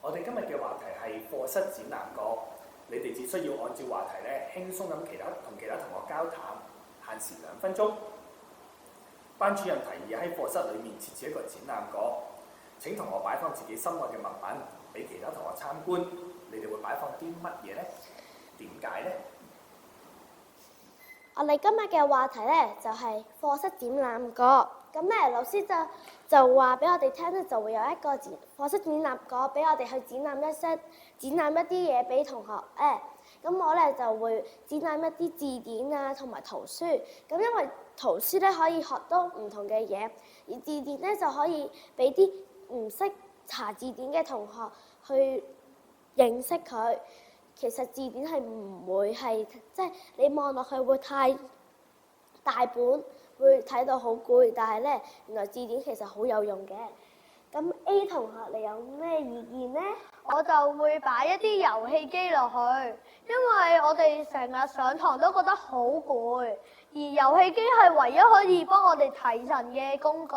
我哋今日嘅話題係課室展覽角，你哋只需要按照話題咧輕鬆咁同其他同學交談，限時2分鐘。班主任提議喺課室裡面設置一個展覽角，請同學擺放自己心愛嘅物品，俾其他同學參觀。你哋會擺放啲乜嘢呢？點解呢？我哋今日嘅話題咧就係課室展覽角。咁咧老師就話俾我哋聽咧，就會有一個課室展覽角俾我哋去展覽一啲嘢俾同學咧。咁我咧就會展覽一啲字典啊，同埋圖書。咁因為圖書咧可以學到唔同嘅嘢，而字典咧就可以俾啲唔識查字典嘅同學去認識佢。其實字典係唔會係即係你望落去會太大本，會睇到好攰。但係咧，原來字典其實好有用嘅。咁 A 同學你有咩意見呢？我就會擺一啲遊戲機落去，因為我哋成日上堂都覺得好攰，而遊戲機係唯一可以幫我哋提神嘅工具。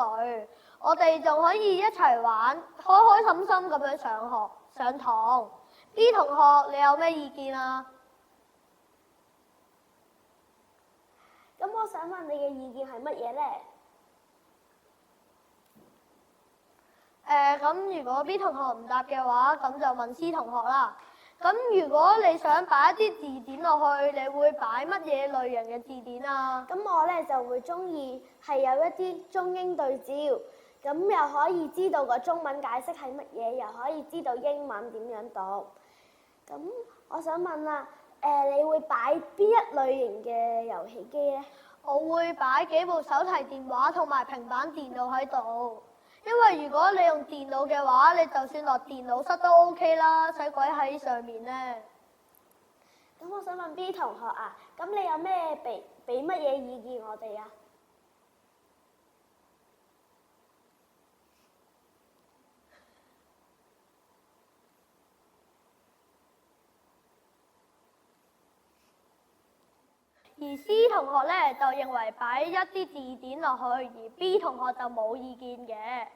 我哋就可以一齊玩，開開心心咁樣上堂。B 同學你有咩意見啊？咁我想問你嘅意見係乜嘢呢？咁如果 B 同學唔答嘅話，咁就問 C 同學啦。咁如果你想擺一啲字典落去，你會擺乜嘢類型嘅字典啊？咁我咧就會中意係有一啲中英對照，咁又可以知道個中文解釋係乜嘢，又可以知道英文點樣讀。咁我想問啦，你會擺邊一類型嘅遊戲機呢？我會擺幾部手提電話同埋平板電腦喺度，因為如果你用電腦嘅話，你就算落電腦室都 OK 啦，使鬼喺上面呢。咁我想問 B 同學啊，咁你有咩俾乜嘢意見我哋啊？而 C 同學咧就認為擺一啲字典落去，而 B 同學就冇意見嘅。